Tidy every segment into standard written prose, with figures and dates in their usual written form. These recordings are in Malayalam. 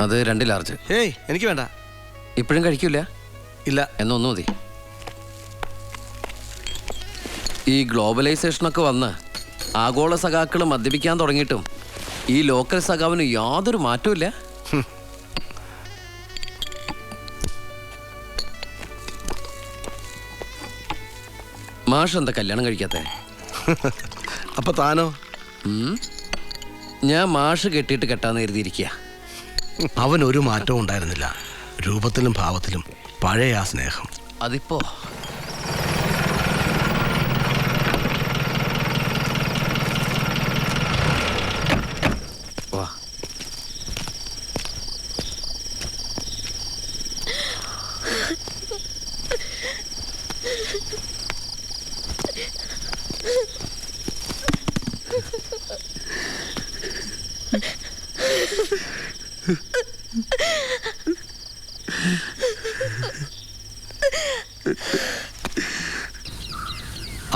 അത് 2 ലാർജ്. ഏയ് എനിക്ക് വേണ്ട. ഇപ്പോഴും കഴിക്കൂല? ഇല്ല. എന്നൊന്നു മതി. ഈ ഗ്ലോബലൈസേഷനൊക്കെ വന്ന് ആഗോള സഖാക്കൾ മദ്യപിക്കാൻ തുടങ്ങിയിട്ടും ഈ ലോക്കൽ സഖാവിന് യാതൊരു മാറ്റവും. മാഷ് എന്താ കല്യാണം കഴിക്കാത്ത? അപ്പൊ താനോ? ഞാൻ മാഷ് കെട്ടിയിട്ട് കെട്ടാന്ന് കരുതിയിരിക്കുക. അവനൊരു മാറ്റവും ഉണ്ടായിരുന്നില്ല, രൂപത്തിലും ഭാവത്തിലും പഴയ ആ സ്നേഹം. അതിപ്പോ വാ.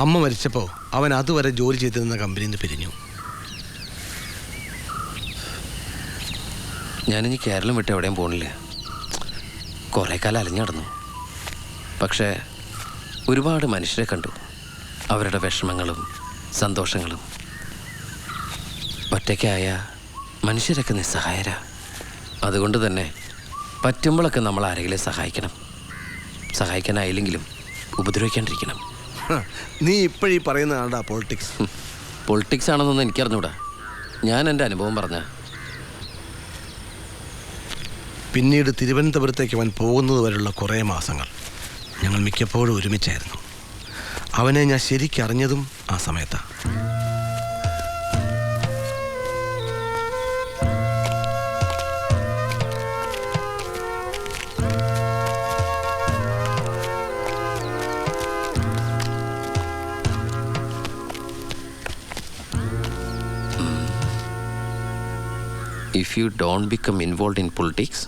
അമ്മ മരിച്ചപ്പോൾ അവൻ അതുവരെ ജോലി ചെയ്തിരുന്ന കമ്പനിയിൽ നിന്ന് പിരിഞ്ഞു. ഞാനിനി കേരളം വിട്ട് എവിടെയും പോകണില്ല. കുറേ കാലം അലഞ്ഞു നടന്നു. പക്ഷേ ഒരുപാട് മനുഷ്യരെ കണ്ടു, അവരുടെ വിഷമങ്ങളും സന്തോഷങ്ങളും. ഒറ്റയ്ക്കായ മനുഷ്യരൊക്കെ നിസ്സഹായരാ. അതുകൊണ്ട് തന്നെ പറ്റുമ്പോഴൊക്കെ നമ്മൾ ആരെങ്കിലും സഹായിക്കണം. സഹായിക്കാനായില്ലെങ്കിലും ഉപദ്രവിക്കാണ്ടിരിക്കണം. നീ ഇപ്പോഴീ പറയുന്നതാണ്ടാ പൊളിറ്റിക്സ്. പൊളിറ്റിക്സ് ആണെന്നൊന്നും എനിക്കറിഞ്ഞൂടാ. ഞാൻ എൻ്റെ അനുഭവം പറഞ്ഞ. പിന്നീട് തിരുവനന്തപുരത്തേക്ക് അവൻ പോകുന്നത് വരെയുള്ള കുറേ മാസങ്ങൾ ഞങ്ങൾ മിക്കപ്പോഴും ഒരുമിച്ചായിരുന്നു. അവനെ ഞാൻ ശരിക്കറിഞ്ഞതും ആ സമയത്താണ്. If you don't become involved in politics,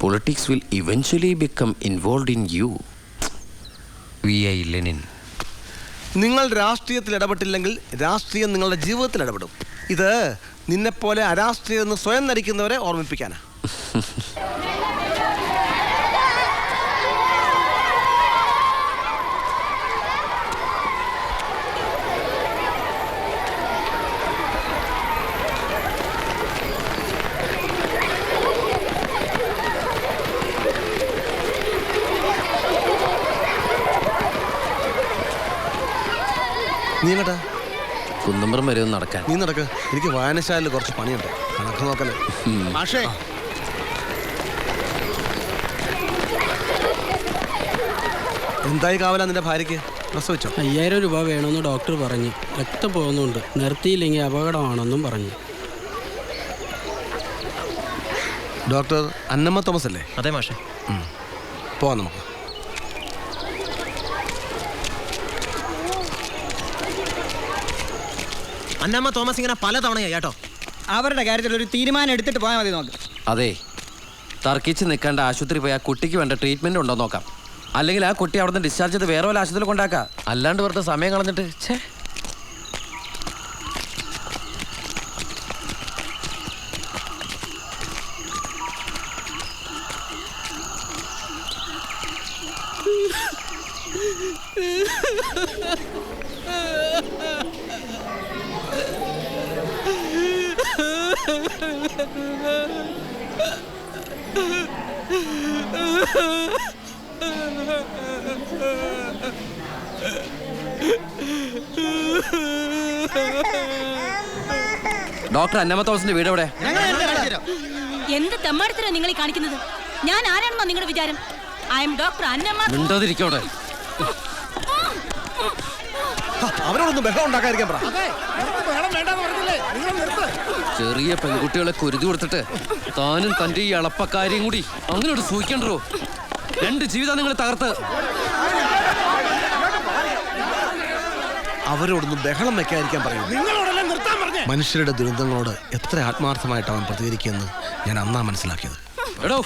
politics will eventually become involved in you. V.I. Lenin. നിങ്ങൾ രാഷ്ട്രീയത്തിൽ ഇടപെട്ടില്ലെങ്കിൽ രാഷ്ട്രീയം നിങ്ങളുടെ ജീവിതത്തിൽ ഇടപെടും. ഇത് നിന്നെപ്പോലെ അരാഷ്ട്രീയം എന്ന് സ്വയം നടിക്കുന്നവരെ ഓർമ്മിപ്പിക്കാനാ. നീ എങ്ങട്ടാ? കുന്നമ്പുറം വരെ ഒന്ന് നടക്കാൻ. നീ നടക്ക്, എനിക്ക് വായനശാലയിൽ കുറച്ച് പണിയുണ്ട്. കണക്ക് നോക്കല്ലേ. എന്തായി കാവല നിന്റെ ഭാര്യയ്ക്ക്? പ്രസവിച്ചോ? 5000 രൂപ വേണമെന്ന് ഡോക്ടർ പറഞ്ഞു. രക്തം പോകുന്നുണ്ട്, നിർത്തിയില്ലെങ്കിൽ അപകടമാണെന്നും പറഞ്ഞു. ഡോക്ടർ അന്നമ്മ തോമസ് അല്ലേ? അതെ മാഷെ. പോവാം നമുക്ക്. അന്നമ്മ തോമസ് ഇങ്ങനെ പലതവണയായി കേട്ടോ. അവരുടെ കാര്യത്തിൽ ഒരു തീരുമാനം എടുത്തിട്ട് പോയാൽ മതി. നോക്ക്. അതെ, തർക്കിച്ച് നിൽക്കാണ്ട് ആശുപത്രി പോയി ആ കുട്ടിക്ക് വേണ്ട ട്രീറ്റ്മെന്റ് ഉണ്ടോ നോക്കാം. അല്ലെങ്കിൽ ആ കുട്ടി അവിടെ നിന്ന് ഡിസ്ചാർജ് ചെയ്ത് വേറെ വല്ല ആശുപത്രിയിൽ കൊണ്ടാക്കാം. അല്ലാണ്ട് വെറുതെ സമയം കളഞ്ഞിട്ട് ഛേ. ഡോക്ടർ അന്നമ്മ തോമസിന്റെ വീട് എവിടെ? എന്ത് തെമ്മാടിത്തരാ നിങ്ങൾ ഈ കാണിക്കുന്നത്? ഞാൻ ആരാണെന്നോ നിങ്ങളുടെ വിചാരം? I am doctor Annamma. മിണ്ടാതിരിക്കോടെ. അവരോടൊന്നും ബഹളം ഉണ്ടാക്കാതിരിക്കാൻ പറ. ചെറിയ പെൺകുട്ടികളെ കുരുതി കൊടുത്തിട്ട് താനും തന്റെ ഈ അളപ്പക്കാരിയും കൂടി അങ്ങനോട് സൂഹിക്കണ്ടോ? 2 ജീവിതം നിങ്ങൾ തകർത്ത്. അവരോടൊന്നും ബഹളം വെക്കാതിരിക്കാൻ പറയും. മനുഷ്യരുടെ ദുരന്തങ്ങളോട് എത്ര ആത്മാർത്ഥമായിട്ട് അവൻ പ്രതികരിക്കുമെന്ന് ഞാൻ അന്നാ മനസ്സിലാക്കിയത്. എടോ,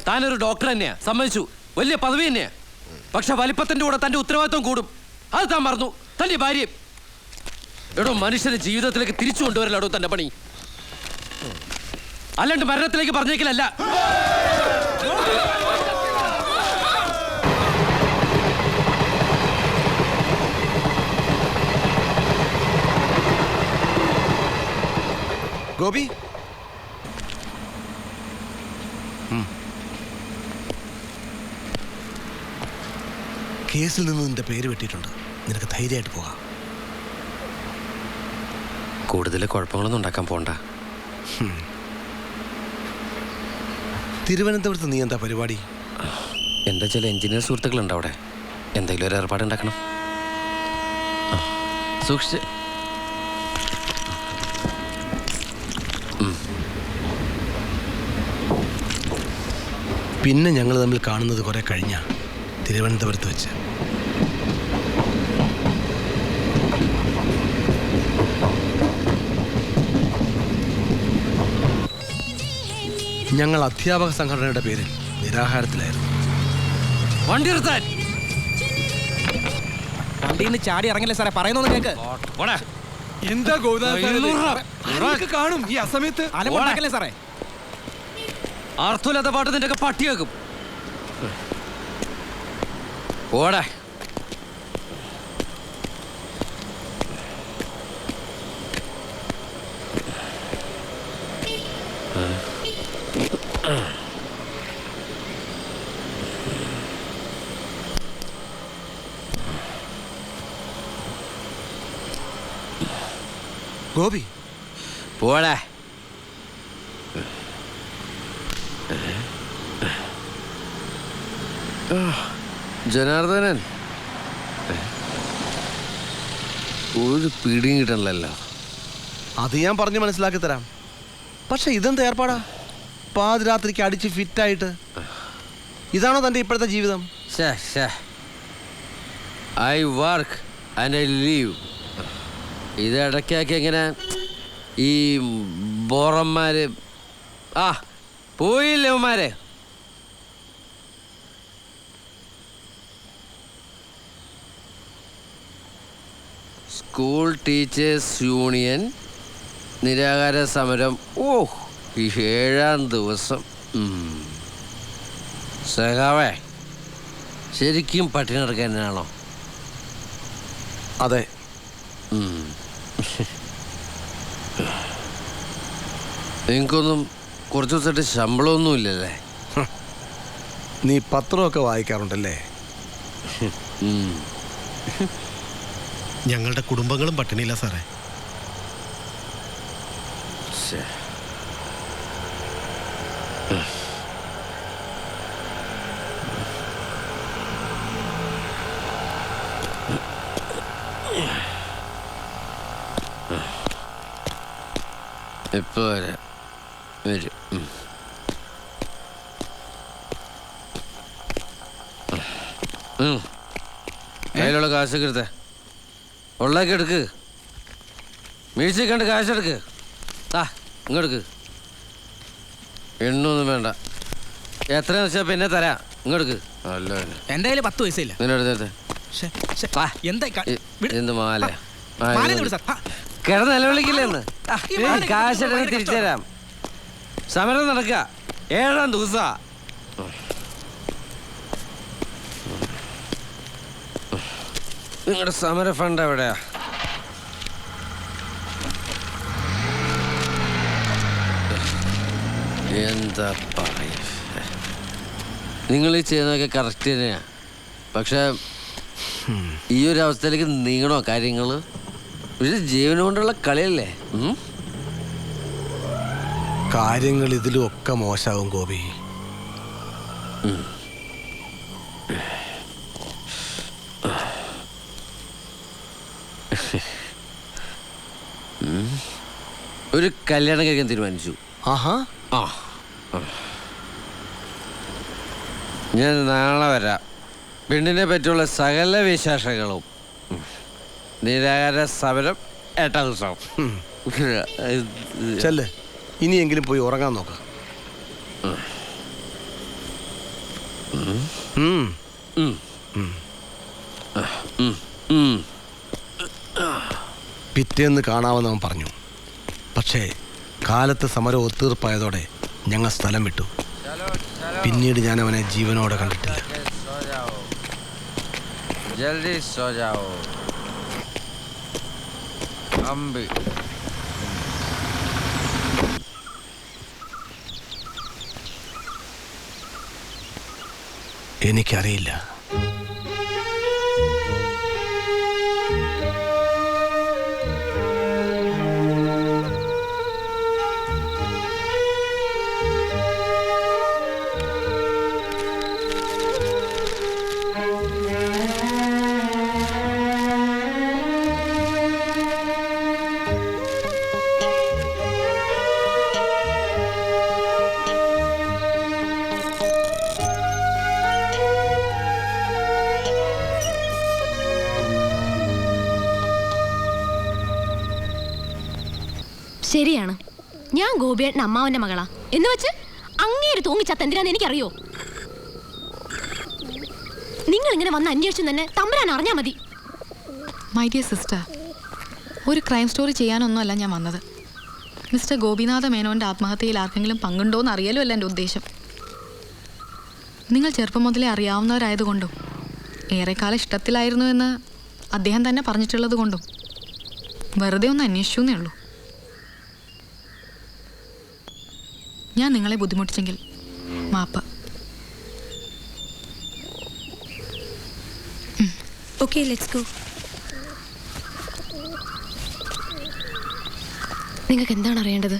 താനൊരു ഡോക്ടർ തന്നെയാ, സമ്മതിച്ചു, വലിയ പദവി തന്നെയാ. പക്ഷെ വലിപ്പത്തിന്റെ കൂടെ തന്റെ ഉത്തരവാദിത്വം കൂടും. അത് താൻ മറന്നു. തന്റെ ഭാര്യയും. എടോ, മനുഷ്യന്റെ ജീവിതത്തിലേക്ക് തിരിച്ചു കൊണ്ടുവരലാടോ തന്റെ പണി. അല്ലാണ്ട് മരണത്തിലേക്ക് പറഞ്ഞേക്കലല്ല. ഗോപി, കേസിൽ നിന്ന് നിന്റെ പേര് വെട്ടിയിട്ടുണ്ട്. നിനക്ക് ധൈര്യമായിട്ട് പോകാം. കൂടുതൽ കുഴപ്പങ്ങളൊന്നും ഉണ്ടാക്കാൻ പോണ്ട. തിരുവനന്തപുരത്ത് നീ എന്താ പരിപാടി? എൻ്റെ ചില എഞ്ചിനീയർ സുഹൃത്തുക്കളുണ്ട് അവിടെ. എന്തെങ്കിലും ഒരു ഏർപ്പാടുണ്ടാക്കണം. സൂക്ഷിച്ച്. പിന്നെ ഞങ്ങൾ തമ്മിൽ കാണുന്നത് കുറെ കഴിഞ്ഞ തിരുവനന്തപുരത്ത് വെച്ച്. ഞങ്ങൾ അധ്യാപക സംഘടനയുടെ പേരിൽ നിരാഹാരത്തിലായിരുന്നു. വണ്ടി നിർത്താൻ. വണ്ടിയിൽ നിന്ന് ചാടി ഇറങ്ങില്ലേ സാറേ, പറയുന്നൊന്ന് കേക്ക്. എന്താ കാണും ഈ അസമയത്ത് അലമുണ്ടാക്കല്ലേ സാറേ. അർത്ഥമില്ലാത്ത പാട്ട് നിന്റെ ഒക്കെ പട്ടി വെക്കും. ഓടെ ഗോപി, പോടെ. ജനാർദ്ദനൻ, ഒരു പിടിയും കിട്ടണല്ലോ. അത് ഞാൻ പറഞ്ഞ് മനസ്സിലാക്കി തരാം. പക്ഷെ ഇതെന്താ ഏർപ്പാടാ? പാതിരാത്രിക്ക് അടിച്ച് ഫിറ്റായിട്ട്. ഇതാണോ തൻ്റെ ഇപ്പോഴത്തെ ജീവിതം? I work and I leave. ഇത് ഇടയ്ക്കൊക്കെ ഇങ്ങനെ ഈ ബോറന്മാര് പോയില്ലേ അവന്മാരെ. സ്കൂൾ ടീച്ചേഴ്സ് യൂണിയൻ നിരാഹാര സമരം. ഈ 7-ാം ദിവസം. സഖാവേ, ശരിക്കും പട്ടിണി കിടക്കാനാണോ? അതെ. നിങ്ങൾക്കൊന്നും കുറച്ച് ദിവസമായിട്ട് ശമ്പളമൊന്നും ഇല്ലല്ലേ? നീ പത്രമൊക്കെ വായിക്കാറുണ്ടല്ലേ? ഞങ്ങളുടെ കുടുംബങ്ങളും പട്ടിണിയില്ല സാറേ. ഇപ്പൊ വരാം. വരും. കയ്യിലുള്ള കാശൊക്കെ എടുത്തേ. ഉള്ളതൊക്കെ എടുക്ക്. മ്യൂസിക് കണ്ട് കാശെടുക്ക്. ഇങ്ങെടുക്ക്. എണ്ണൊന്നും വേണ്ട. എത്രയെന്ന് വെച്ചാൽ പിന്നെ തരാം. ഇങ്ങെടുക്ക്. അല്ല, എന്റെ കയ്യിൽ 10 പൈസ ഇല്ല. നിന്നെടുത്തേ. എന്ത് മാല കിടന്ന് നിലവിളിക്കില്ലെന്ന്. കാശെടുത്ത് തിരിച്ചു തരാം. സമരം നടക്കുക. 7-ാം ദിവസാ. നിങ്ങളുടെ സമര ഫണ്ട് എവിടെയാ? എന്താ പറയ, നിങ്ങൾ ഈ ചെയ്യുന്നതൊക്കെ കറക്റ്റ് തന്നെയാ. പക്ഷെ ഈ ഒരു അവസ്ഥയിലേക്ക് നീങ്ങണോ കാര്യങ്ങൾ? പക്ഷെ ജീവനം കൊണ്ടുള്ള കളിയല്ലേ. കാര്യങ്ങൾ ഇതിലും ഒക്കെ മോശമാവും ഗോപി. ഒരു കല്യാണം കഴിക്കാൻ തീരുമാനിച്ചു. ഞാൻ നാളെ വരാം. പെണ്ണിനെ പറ്റിയുള്ള സകല വിശേഷങ്ങളും. നിരാഹാര സമരം 8-ാം ദിവസം. ചെല്ല്, ഇനിയെങ്കിലും പോയി ഉറങ്ങാൻ നോക്കാം. പിറ്റേന്ന് കാണാമെന്ന് അവൻ പറഞ്ഞു. പക്ഷേ കാലത്ത് സമരം ഒത്തീർപ്പായതോടെ ഞങ്ങൾ സ്ഥലം വിട്ടു. പിന്നീട് ഞാൻ അവനെ ജീവനോടെ കണ്ടിട്ടില്ല. जल्दी सो जाओ हम भी. എനിക്കറിയില്ല. ശരിയാണ്, ഞാൻ ഗോപിയേട്ടൻ അമ്മാവന്റെ മകളാ എന്ന് വെച്ച് അങ്ങേര് തൂങ്ങിച്ചത്ത് എന്തിനാന്ന് എനിക്കറിയോ? നിങ്ങൾ ഇങ്ങനെ വന്ന് അന്വേഷിച്ചു തന്നെ തമ്പുരാൻ അറിഞ്ഞാ മതി. മൈ ഡിയർ സിസ്റ്റർ, ഒരു ക്രൈം സ്റ്റോറി ചെയ്യാനൊന്നുമല്ല ഞാൻ വന്നത്. മിസ്റ്റർ ഗോപിനാഥ മേനോൻ്റെ ആത്മഹത്യയിൽ ആർക്കെങ്കിലും പങ്കുണ്ടോയെന്ന് അറിയാലോ അല്ല എൻ്റെ ഉദ്ദേശം. നിങ്ങൾ ചെറുപ്പം മുതലേ അറിയാവുന്നവരായതുകൊണ്ടും ഏറെക്കാലം ഇഷ്ടത്തിലായിരുന്നു എന്ന് അദ്ദേഹം തന്നെ പറഞ്ഞിട്ടുള്ളത് കൊണ്ടും വെറുതെ ഒന്ന് അന്വേഷിച്ചു എന്നേ ഉള്ളൂ. ഞാൻ നിങ്ങളെ ബുദ്ധിമുട്ടിച്ചെങ്കിൽ മാപ്പ്. Okay, let's go. നിങ്ങൾക്ക് എന്താണ് അറിയേണ്ടത്?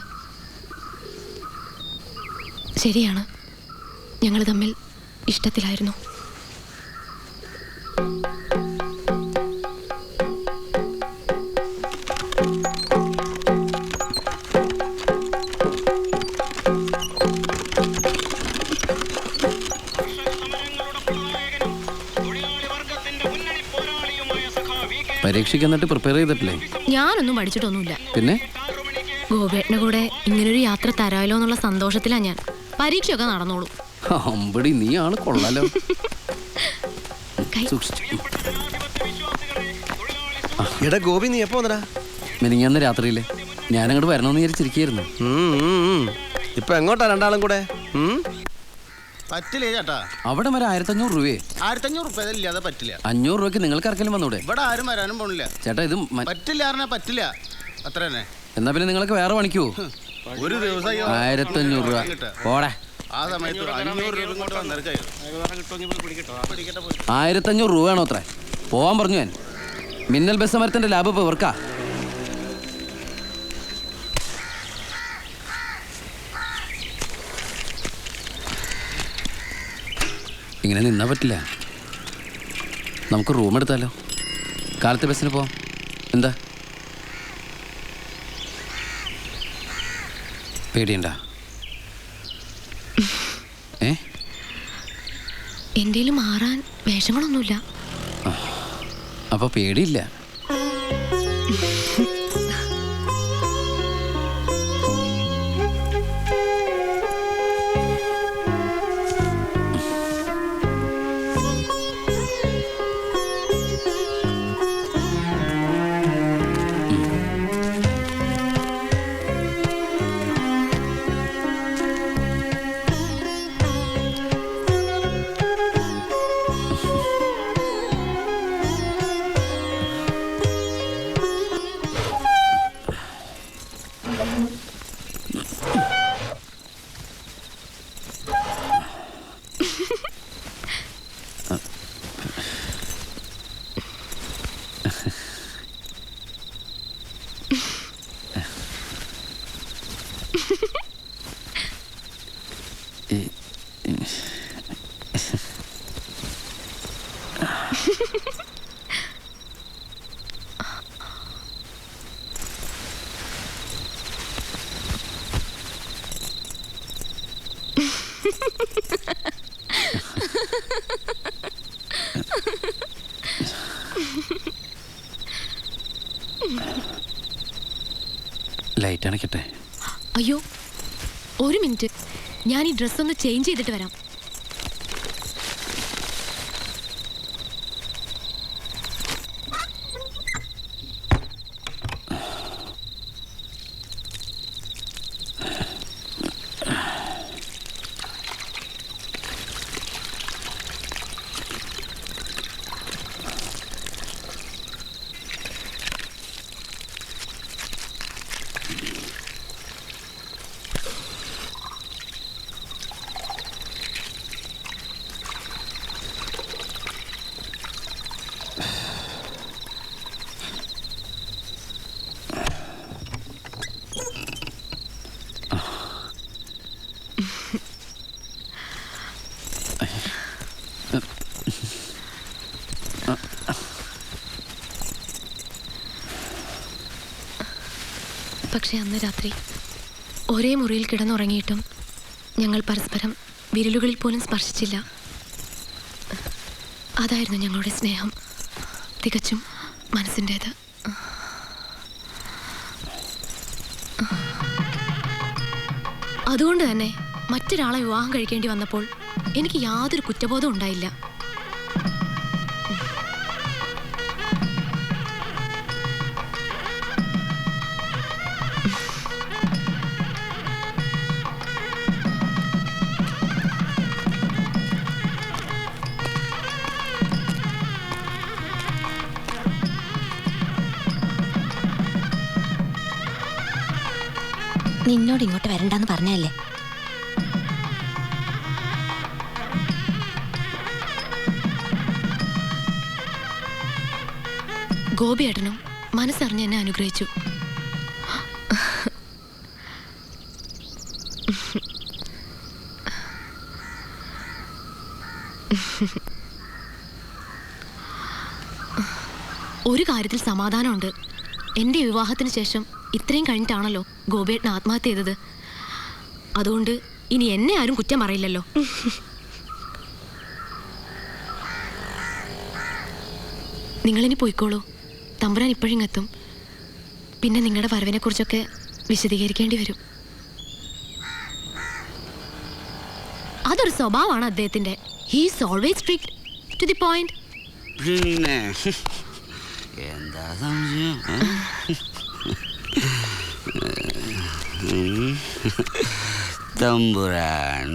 ശരിയാണ്, ഞങ്ങൾ തമ്മിൽ ഇഷ്ടത്തിലായിരുന്നു. പരീക്ഷയ്ക്ക് എന്നിട്ട് പ്രിപ്പയർ ചെയ്തിട്ടില്ലേ? ഞാനൊന്നും പഠിച്ചിട്ടൊന്നുമില്ല. പിന്നെ ഗോപേട്ടൻ്റെ കൂടെ ഇങ്ങനൊരു യാത്ര തരാമല്ലോ എന്നുള്ള സന്തോഷത്തിലാണ് ഞാൻ. പരീക്ഷയൊക്കെ നടന്നോളൂ. അമ്പടി, നീ ആള് കൊള്ളാലോ. എടാ ഗോപി, നീ എപ്പോ വന്നടാ? മിനിങ്ങാന്ന് രാത്രിയില്ലേ. ഞാനങ്ങോട്ട് വരണമെന്ന് വിചാരിച്ചിരിക്കുന്നു. ഇപ്പൊ എങ്ങോട്ടാ രണ്ടാളും കൂടെ? പറ്റില്ലേ ചേട്ടാ? അവിടെ വരെ 1500 രൂപയെ. 1500 രൂപ ഇല്ലാതെ പറ്റില്ല. 500 രൂപയ്ക്ക് നിങ്ങൾക്ക് ആർക്കെങ്കിലും വന്നൂടെ? ഇവിടെ ആരും വരാനും പോണില്ല ചേട്ടാ. ഇത് പറ്റില്ല പറഞ്ഞാ പറ്റില്ല, അത്ര തന്നെ. എന്നാ പിന്നെ നിങ്ങൾക്ക് വേറെ പണിക്കോ? ഒരു ദിവസം 1500 രൂപ പോടെ. ആ സമയത്ത് 500 രൂപ കൊണ്ട് വന്നിരിക്കും. 1500 രൂപയാണോ അത്ര? പോവാൻ പറഞ്ഞു ഞാൻ. മിന്നൽ ബസ് സമരത്തിന്റെ ലാഭം ഇപ്പൊ ഇവർക്കാ. ഇങ്ങനെ നിന്നാ പറ്റില്ല. നമുക്ക് റൂം എടുത്താലോ? കാലത്തെ ബസ്സിന് പോവാം. എന്താ പേടിയുണ്ടാ? എന്തേലും മാറാൻ വേഷങ്ങളൊന്നുമില്ല. അപ്പൊ പേടിയില്ല. ലൈറ്റ് അണയ്ക്കട്ടെ? അയ്യോ, ഒരു മിനിറ്റ്, ഞാൻ ഈ ഡ്രസ്സ് ഒന്ന് ചേഞ്ച് ചെയ്തിട്ട് വരാം. പക്ഷെ അന്ന് രാത്രി ഒരേ മുറിയിൽ കിടന്നുറങ്ങിയിട്ടും ഞങ്ങൾ പരസ്പരം വിരലുകളിൽ പോലും സ്പർശിച്ചില്ല. അതായിരുന്നു ഞങ്ങളുടെ സ്നേഹം, തികച്ചും മനസ്സിൻ്റേത്. അതുകൊണ്ട് തന്നെ മറ്റൊരാളെ വിവാഹം കഴിക്കേണ്ടി വന്നപ്പോൾ എനിക്ക് യാതൊരു കുറ്റബോധവും ഉണ്ടായില്ല. നിന്നോട് ഇങ്ങോട്ട് വരണ്ടെന്ന് പറഞ്ഞല്ലേ? ഗോപിയേട്ടനും മനസ്സറിഞ്ഞ് എന്നെ അനുഗ്രഹിച്ചു. ഒരു കാര്യത്തിൽ സമാധാനമുണ്ട്. എൻ്റെ വിവാഹത്തിന് ശേഷം ഇത്രയും കഴിഞ്ഞിട്ടാണല്ലോ ഗോപിയേട്ടൻ ആത്മഹത്യ ചെയ്തത്. അതുകൊണ്ട് ഇനി എന്നെ ആരും കുറ്റം പറയില്ലല്ലോ. നിങ്ങളിനി പോയിക്കോളൂ, തമ്പുരാൻ ഇപ്പോഴിങ്ങെത്തും. പിന്നെ നിങ്ങളുടെ വരവിനെ കുറിച്ചൊക്കെ വിശദീകരിക്കേണ്ടി വരും. അതൊരു സ്വഭാവമാണ് അദ്ദേഹത്തിൻ്റെ. He's always strict, to the point. പിന്നെ എന്താ സംശയം? തമ്പുരാൻ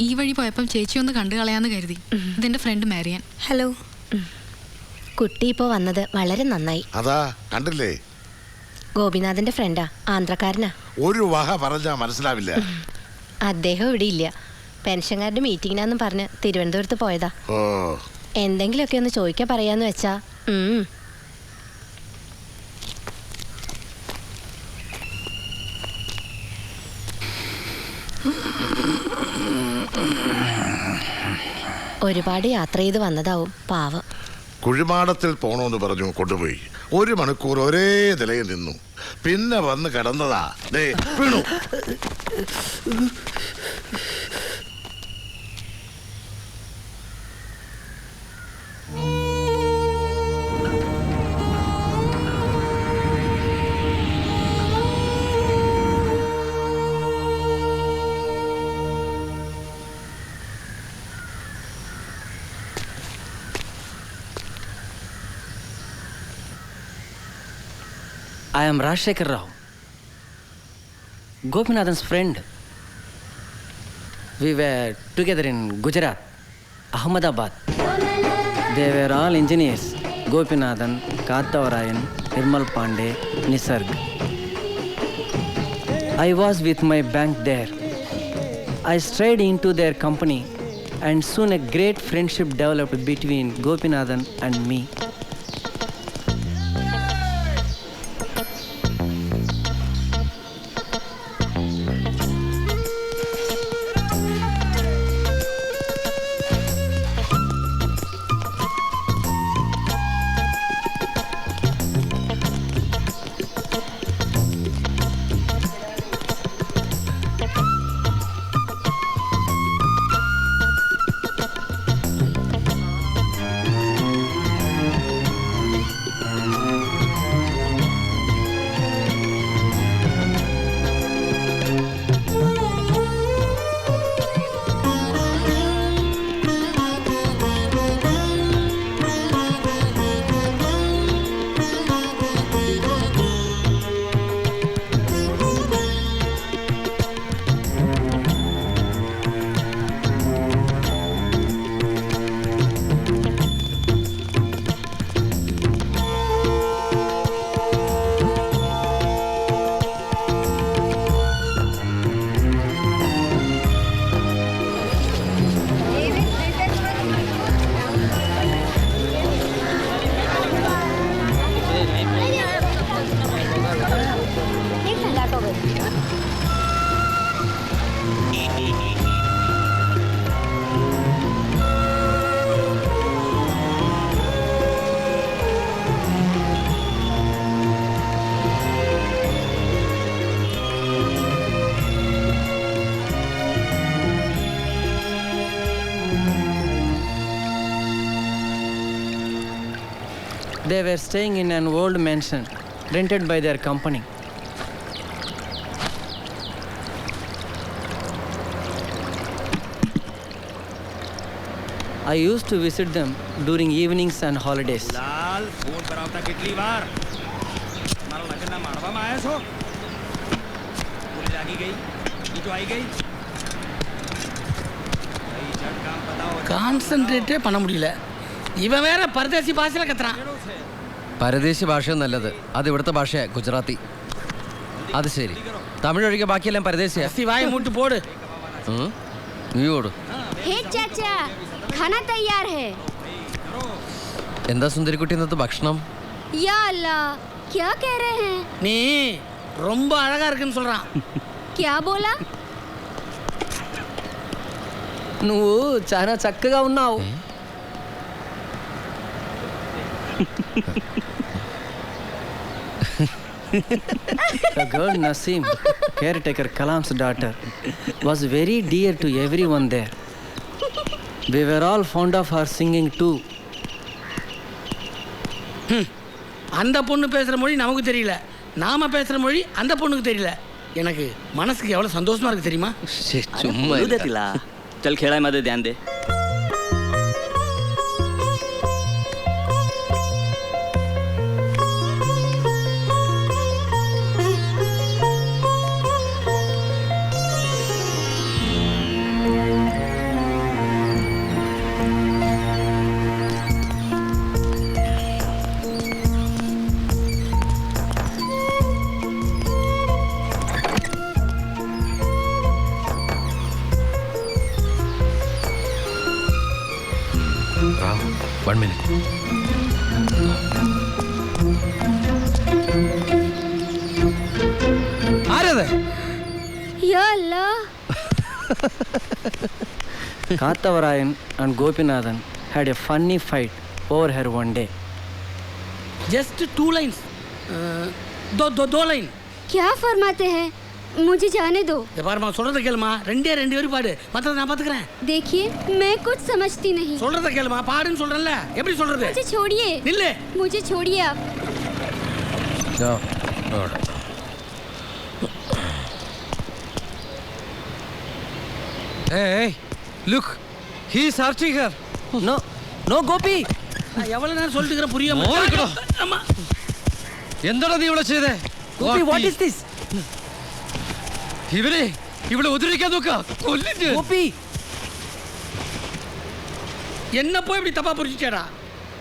ഈ വഴി പോയപ്പം ചേച്ചി ഒന്ന് കണ്ടു കളയാന്ന് കരുതി. ഇതെന്റെ ഫ്രണ്ട് മാരിയാൻ. ഹലോ. കുട്ടി ഇപ്പോൾ വന്നത് വളരെ നന്നായി. അതാ കണ്ടില്ലേ, ഗോപിനാഥന്റെ ഫ്രണ്ടാ, ആന്ധ്രക്കാരനാ. ഒരു വഹ പറഞ്ഞാ മനസ്സിലാവില്ല. അദ്ദേഹം ഇവിടെ ഇല്ല, പെൻഷൻകാരുടെ മീറ്റിങ്ങിനാന്നും പറഞ്ഞ് തിരുവനന്തപുരത്ത് പോയതാ. ഓ, എന്തെങ്കിലുമൊക്കെ ഒന്ന് ചോദിക്കാൻ പറയാന്ന് വെച്ചാ. ഒരുപാട് യാത്ര ചെയ്ത് വന്നതാവും പാവം. കുഴിമാടത്തിൽ പോണോന്ന് പറഞ്ഞു കൊണ്ടുപോയി. 1 മണിക്കൂർ ഒരേ നിലയിൽ നിന്നു, പിന്നെ വന്ന് കിടന്നതാ. ദേ വീണു. I am Rajshekhar Rao, Gopinathan's friend. We were together in Gujarat, Ahmedabad. They were all engineers: Gopinathan, Karthavarayan, Nirmal Pandey, Nisarg. I was with my bank there. I strayed into their company, and soon a great friendship developed between Gopinathan and me. They were staying in an old mansion rented by their company. I used to visit them during evenings and holidays. Lal phone પર આવતા કેટલી વાર મારો લગ્નના માળવામાં આવ્યા છો પૂરી લાગી ગઈ બીજો આવી ગઈ கான்சென்ட்ரேட்டே பண்ண முடியல இவன் வேற பரதேசி பாஷையில கத்துறான். പരദേശി ഭാഷ നല്ലത്. അത് ഇവിടുത്തെ ഭാഷയാ, ഗുജറാത്തി. അത് ശരി. തമിഴ് ഒഴികെ ബാക്കിയെല്ലാം പരദേശിയാ. வாய் மூட்டு போடு. നീ ഓട്. हे चाचा खाना तैयार है. എന്താ സുന്ദരിക്കുട്ടി ഇന്നത്തെ ഭക്ഷണം? या अल्लाह क्या कह रहे हैं? நீ ரொம்ப அழகா இருக்குன்னு சொல்றான். क्या बोला? నువ్వు చాలా చక్కగా ఉన్నావు. The girl Naseem, caretaker Kalam's daughter, was very dear to everyone there. We were all fond of her singing too. அந்த பொண்ணு பேசுற மொழி நமக்கு தெரியல, நாம பேசுற மொழி அந்த பொண்ணுக்கு தெரியல. எனக்கு மனசுக்கு எவ்வளவு சந்தோஷமா இருக்கு தெரியுமா? ചുമ്മാ चल खेड़ा मत ध्यान दे. One minute. ആരത്? या अल्लाह. Karthavarayan and Gopinathan had a funny fight over her one day. Just 2 lines. दो लाइन. क्या फरमाते हैं? मुझे जाने दो. பாருமா சொல்றத கேளுமா. ரெண்டே வரி பாடு. மத்தத நான் பாத்துக்கறேன். देखिए मैं कुछ समझती नहीं. சொல்றத கேளுமா. பாடுன்னு சொல்றேன்ல. எப்படி சொல்றது? मुझे छोड़िए. நில்லு. मुझे छोड़िए आप. Go. Hey, look, he is searching her. No, Gopi. நான் எவ்வளவு நேரம் சொல்லிட்டு இருக்கேன் புரியாம. அம்மா. എന്താണ് നീ ഇവിടെ ചെയ്തേ? Gopi, what is this? ഇവിടെ ഉതിരിക്കാൻ നോക്കാ. കൊല്ലിട്ട്. Gopi. என்ன போய் இப்படி தப்பா புரிஞ்சிட்டேடா.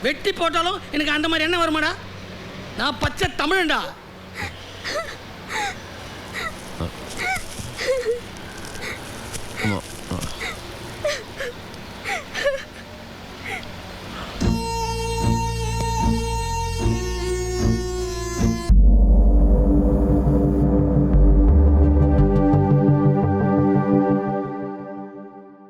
வெட்டி போட்டாலும் எனக்கு அந்த மாதிரி என்ன வருமாடா? நான் பச்சை தமிழன்டா.